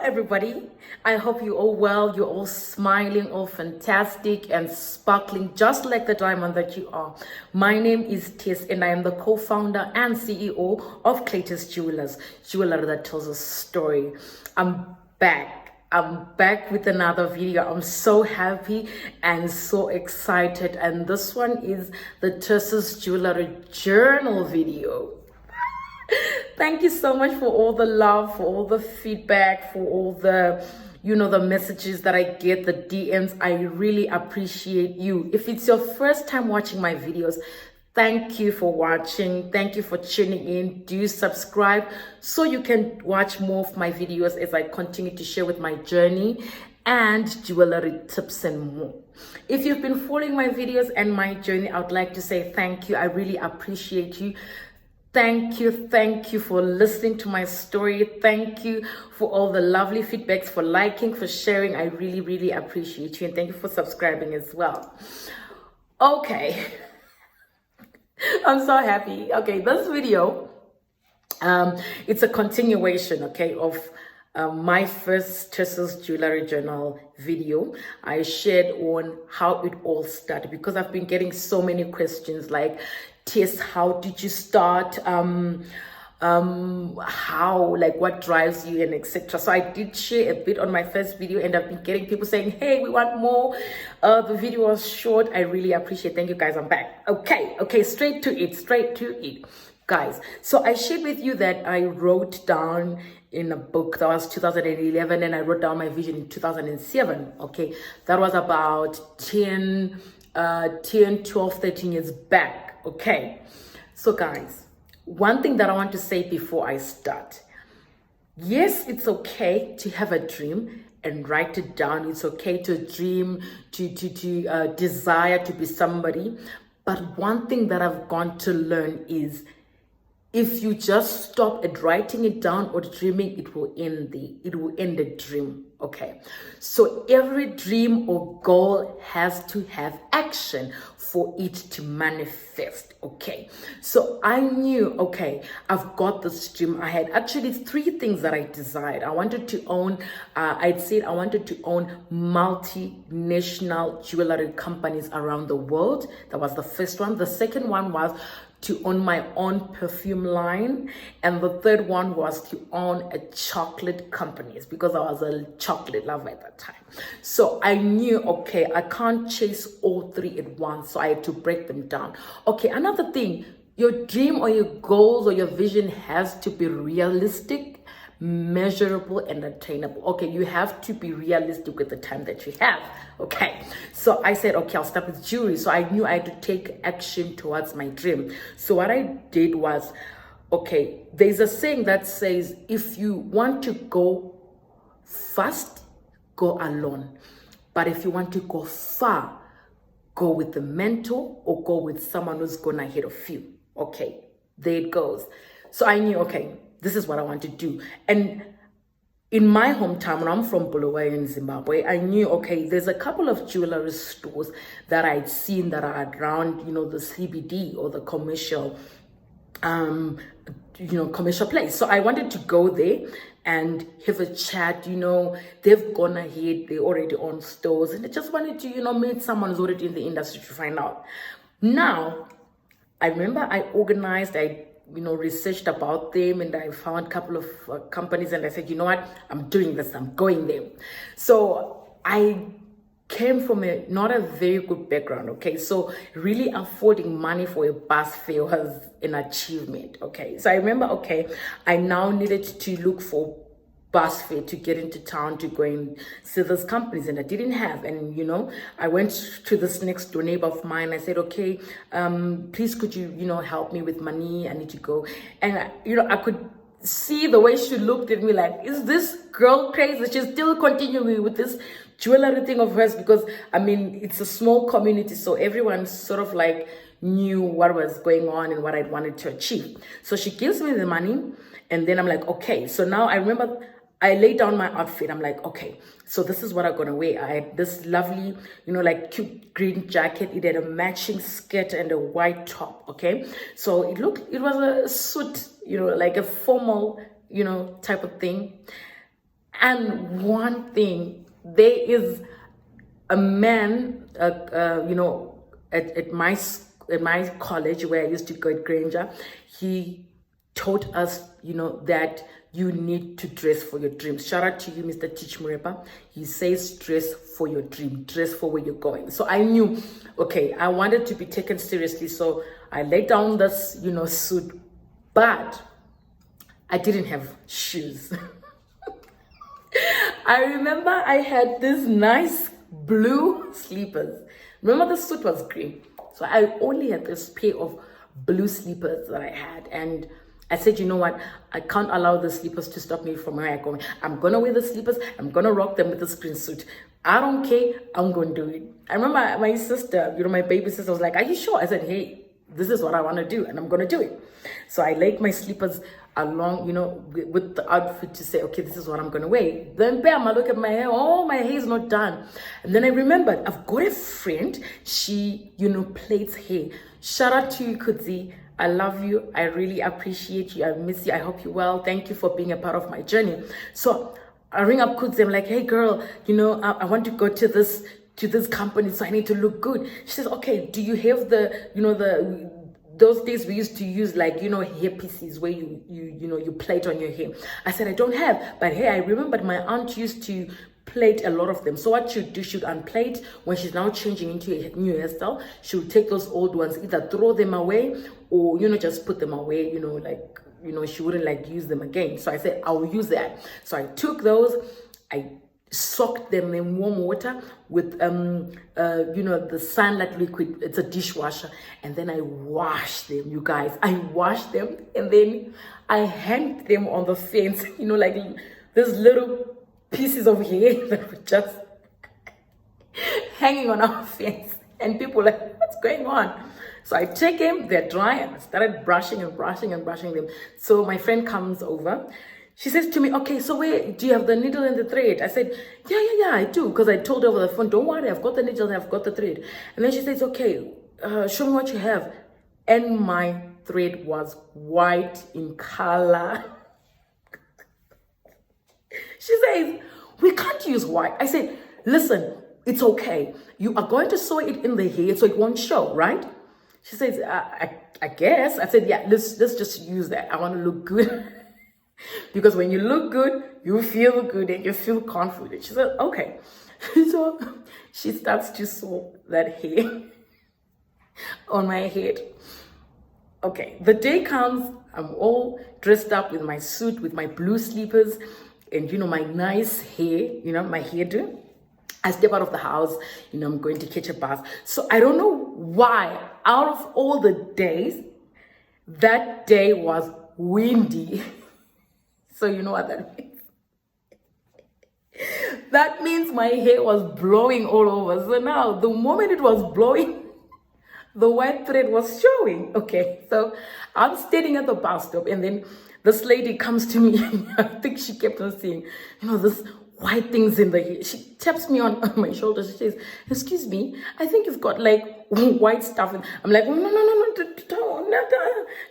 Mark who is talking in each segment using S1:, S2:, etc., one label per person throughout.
S1: everybody. I hope you're all well, you're all smiling, all fantastic and sparkling, just like the diamond that you are. My name is Tess, and I am the co-founder and CEO of Tess Jewelers, Jewellery that tells a story. I'm back with another video. I'm so happy and so excited, and this one is the Tess's Jewellery journal video. Thank you so much for all the love, for all the feedback, for all the the messages that I get, the DMs. I really appreciate you. If it's your first time watching my videos, thank you for watching. Thank you for tuning in. Do subscribe so you can watch more of my videos as I continue to share with my journey and jewelry tips and more. If you've been following my videos and my journey, I would like to say thank you. I really appreciate you. Thank you for listening to my story. Thank you for all the lovely feedbacks, for liking, for sharing. I really appreciate you, and thank you for subscribing as well. Okay. I'm so happy. Okay, this video, it's a continuation, okay, of my first Tess's Jewellery Journal video. I shared on how it all started, because I've been getting so many questions like, Tess, how did you start? How, like, what drives you, and etc. So I did share a bit on my first video, and I've been getting people saying, hey, we want more. The video was short. I really appreciate it. Thank you, guys. I'm back. Okay, straight to it, guys. So I shared with you that I wrote down in a book, that was 2011, and I wrote down my vision in 2007. Okay, that was about 10, 12, 13 years back. Okay, so guys, one thing that I want to say before I start: yes, it's okay to have a dream and write it down. It's okay to dream, to desire to be somebody. But one thing that I've gone to learn is, if you just stop at writing it down or dreaming, it will end the dream. Okay, so every dream or goal has to have action for it to manifest. Okay, so I knew, okay, I've got this dream. I had actually 3 things that I desired. I wanted to own, I wanted to own multinational jewelry companies around the world. That was the first one. The second one was to own my own perfume line, and the third one was to own a chocolate companies, because I was a chocolate lover at that time. So I knew, okay, I can't chase all 3 at once, so I had to break them down. Okay, another thing, your dream or your goals or your vision has to be realistic, measurable, and attainable. Okay, you have to be realistic with the time that you have. Okay, so I said, okay, I'll start with jewelry. So I knew I had to take action towards my dream. So what I did was, okay, there's a saying that says, if you want to go fast, go alone. But if you want to go far, go with a mentor or go with someone who's gonna ahead of you. Okay, there it goes. So I knew, okay, this is what I want to do. And in my hometown, when I'm from Bulawayo in Zimbabwe, I knew, okay, there's a couple of jewelry stores that I'd seen that are around, the CBD or the commercial, commercial place. So I wanted to go there and have a chat. They've gone ahead, they already own stores, and I just wanted to, meet someone who's already in the industry to find out. Now, I remember I organized, I researched about them, and I found a couple of companies, and I said, you know what, I'm doing this, I'm going there. So I came from not a very good background. Okay, so really affording money for a bus fare was an achievement. Okay, so I remember, okay, I now needed to look for bus fare to get into town to go and see those companies, and I didn't have. And I went to this next door neighbor of mine. I said, okay, please could you help me with money, I need to go. And I could see the way she looked at me like, is this girl crazy? She's still continuing with this jewelry thing of hers, because it's a small community, so everyone sort of like knew what was going on and what I wanted to achieve. So she gives me the money, and then I'm like, okay. So now I remember I laid down my outfit. I'm like, okay, so this is what I'm gonna wear. I had this lovely, like cute green jacket. It had a matching skirt and a white top. Okay, so it was a suit, like a formal, type of thing. And one thing, there is a man, at my college where I used to go at Granger. He taught us, that you need to dress for your dreams. Shout out to you, Mr. Teach Murepa. He says dress for your dream, dress for where you're going. So I knew, okay, I wanted to be taken seriously. So I laid down this, suit, but I didn't have shoes. I remember I had this nice blue slippers. Remember the suit was green. So I only had this pair of blue slippers that I had. And I said, you know what? I can't allow the slippers to stop me from where I'm going. I'm going to wear the slippers. I'm going to rock them with this green suit. I don't care. I'm going to do it. I remember my sister, my baby sister was like, are you sure? I said, hey, this is what I want to do and I'm going to do it. So I laid my slippers along, with the outfit to say, okay, this is what I'm going to wear. Then bam, I look at my hair. Oh, my hair is not done. And then I remembered, I've got a friend. She, plaits hair. Shout out to you, Kudzi. I love you. I really appreciate you. I miss you. I hope you're well. Thank you for being a part of my journey. So I ring up Kudzi. I'm like, hey girl, I want to go to this company, so I need to look good. She says, okay, do you have those days we used to use hair pieces where you plait on your hair? I said, I don't have, but hey, I remembered my aunt used to plait a lot of them. So what she'd do, she'd unplait when she's now changing into a new hairstyle. She would take those old ones, either throw them away or just put them away, she wouldn't use them again. So I said, I'll use that. So I took those, I soaked them in warm water with the sunlight liquid. It's a dishwasher, and then I washed them, you guys. I washed them and then I hanged them on the fence, these little pieces of hair that were just hanging on our fence, and people were like, what's going on? So I take them, they're dry, and I started brushing them. So my friend comes over. She says to me, okay, so where do you have the needle and the thread? I said, yeah, I do. Because I told her over the phone, don't worry, I've got the needle and I've got the thread. And then she says, okay, show me what you have. And my thread was white in color. She says, we can't use white. I said, listen, it's okay. You are going to sew it in the hair so it won't show, right? She says, I guess. I said, yeah, let's just use that. I want to look good. Because when you look good, you feel good and you feel confident. She said, okay. So she starts to sew that hair on my head. Okay, the day comes, I'm all dressed up with my suit, with my blue slippers, and my nice hair, my hairdo. I step out of the house, I'm going to catch a bus. So I don't know why, out of all the days, that day was windy. So you know what that means? That means my hair was blowing all over. So now, the moment it was blowing, the white thread was showing. Okay, so I'm standing at the bus stop, and then this lady comes to me. I think she kept on saying, this white things in the hair. She taps me on my shoulder. She says, excuse me, I think you've got white stuff. And I'm like, no,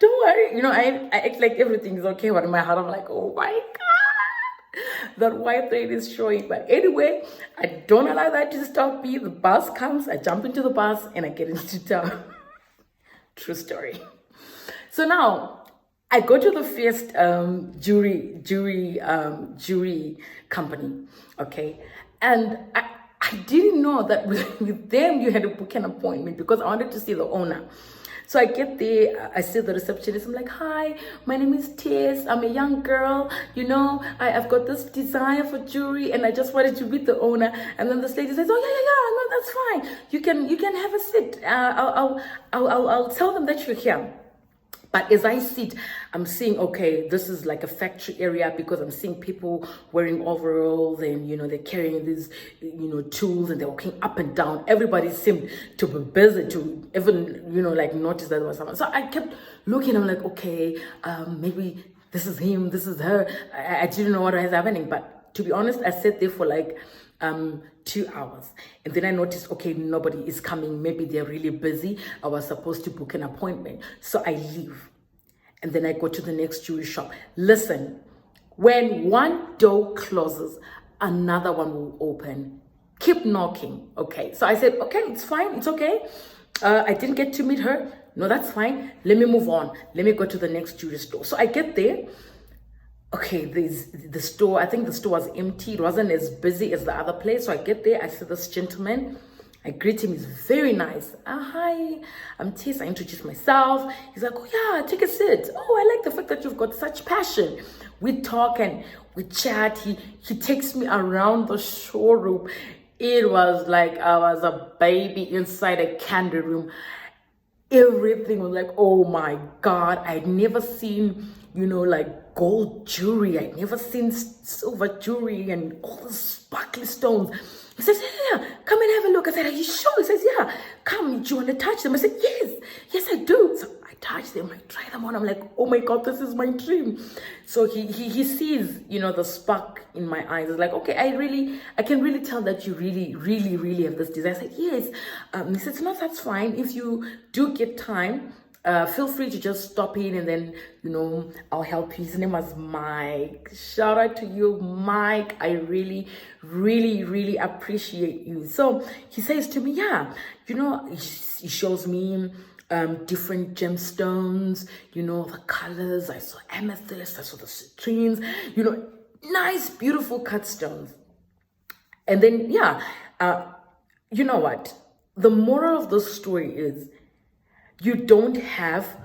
S1: don't worry. I act like everything is okay, but in my heart, I'm like, oh my God, that white thread is showing. But anyway, I don't allow that to stop me. The bus comes, I jump into the bus, and I get into town. True story. So now, I go to the first jewelry company, okay? And I didn't know that with them you had to book an appointment because I wanted to see the owner. So I get there, I see the receptionist. I'm like, hi, my name is Tess. I'm a young girl. I've got this desire for jewelry and I just wanted to meet the owner. And then this lady says, oh, yeah, no, that's fine. You can have a seat. I'll tell them that you're here. But as I sit, I'm seeing, okay, this is like a factory area because I'm seeing people wearing overalls and, they're carrying these, tools and they're walking up and down. Everybody seemed to be busy to even, notice that there was someone. So I kept looking. I'm like, okay, maybe this is him, this is her. I didn't know what was happening. But to be honest, I sat there for 2 hours, and then I noticed, okay, nobody is coming. Maybe they're really busy. I was supposed to book an appointment. So I leave, and then I go to the next jewelry shop. Listen, When one door closes, another one will open. Keep knocking. Okay. So I said, okay, it's fine. It's okay. I didn't get to meet her. No, that's fine. Let me move on. Let me go to the next jewelry store. So I get there. Okay, the store, I think the store was empty. It wasn't as busy as the other place. So I get there. I see this gentleman. I greet him. He's very nice. Hi, I'm Tess. I introduce myself. He's like, oh yeah, take a sit. Oh, I like the fact that you've got such passion. We talk and we chat. He takes me around the showroom. It was like I was a baby inside a candy room. Everything was like, oh my God, I'd never seen, like gold jewelry. I'd never seen silver jewelry and all the sparkly stones. He says, yeah, come and have a look. I said, are you sure? He says, yeah, come, do you want to touch them? I said, yes, I do. So I touch them, I try them on. I'm like, oh my God, this is my dream. So he sees, the spark in my eyes. It's like, okay, I can really tell that you really, really, really have this desire. I said, yes. He says, no, that's fine. If you do get time, feel free to just stop in and then, I'll help you. His name was Mike. Shout out to you, Mike. I really, really, really appreciate you. So he says to me, yeah, he shows me different gemstones, the colors. I saw amethyst, I saw the citrines, nice, beautiful cut stones. And then, you know what? The moral of the story is, you don't have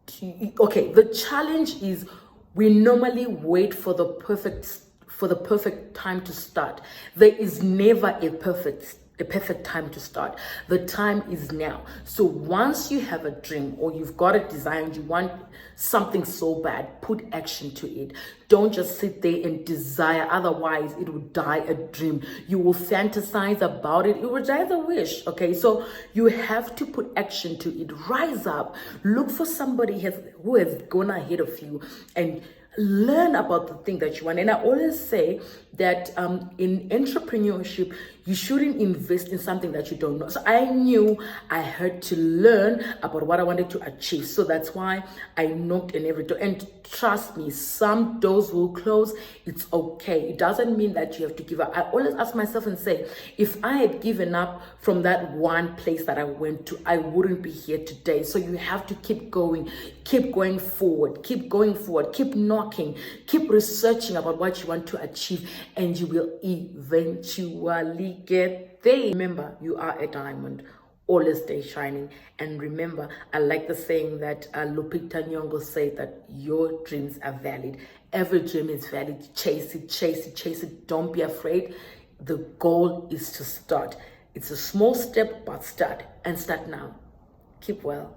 S1: to, okay, the challenge is we normally wait for the perfect time to start. There is never a perfect time to start. The time is now. So once you have a dream or you've got a desire and you want something so bad, put action to it. Don't just sit there and desire, otherwise it will die a dream. You will fantasize about it, it will die the wish. Okay, so you have to put action to it. Rise up, look for somebody who has gone ahead of you and learn about the thing that you want. And I always say that in entrepreneurship, you shouldn't invest in something that you don't know. So I knew I had to learn about what I wanted to achieve. So that's why I knocked on every door. And trust me, some doors will close. It's okay. It doesn't mean that you have to give up. I always ask myself and say, if I had given up from that one place that I went to, I wouldn't be here today. So you have to keep going forward, keep knocking, keep researching about what you want to achieve, and you will eventually get there. Remember, you are a diamond. Always stay shining. And remember, I like the saying that Lupita Nyong'o said that your dreams are valid. Every dream is valid. Chase it. Don't be afraid. The goal is to start. It's a small step, but start, and start now. Keep well.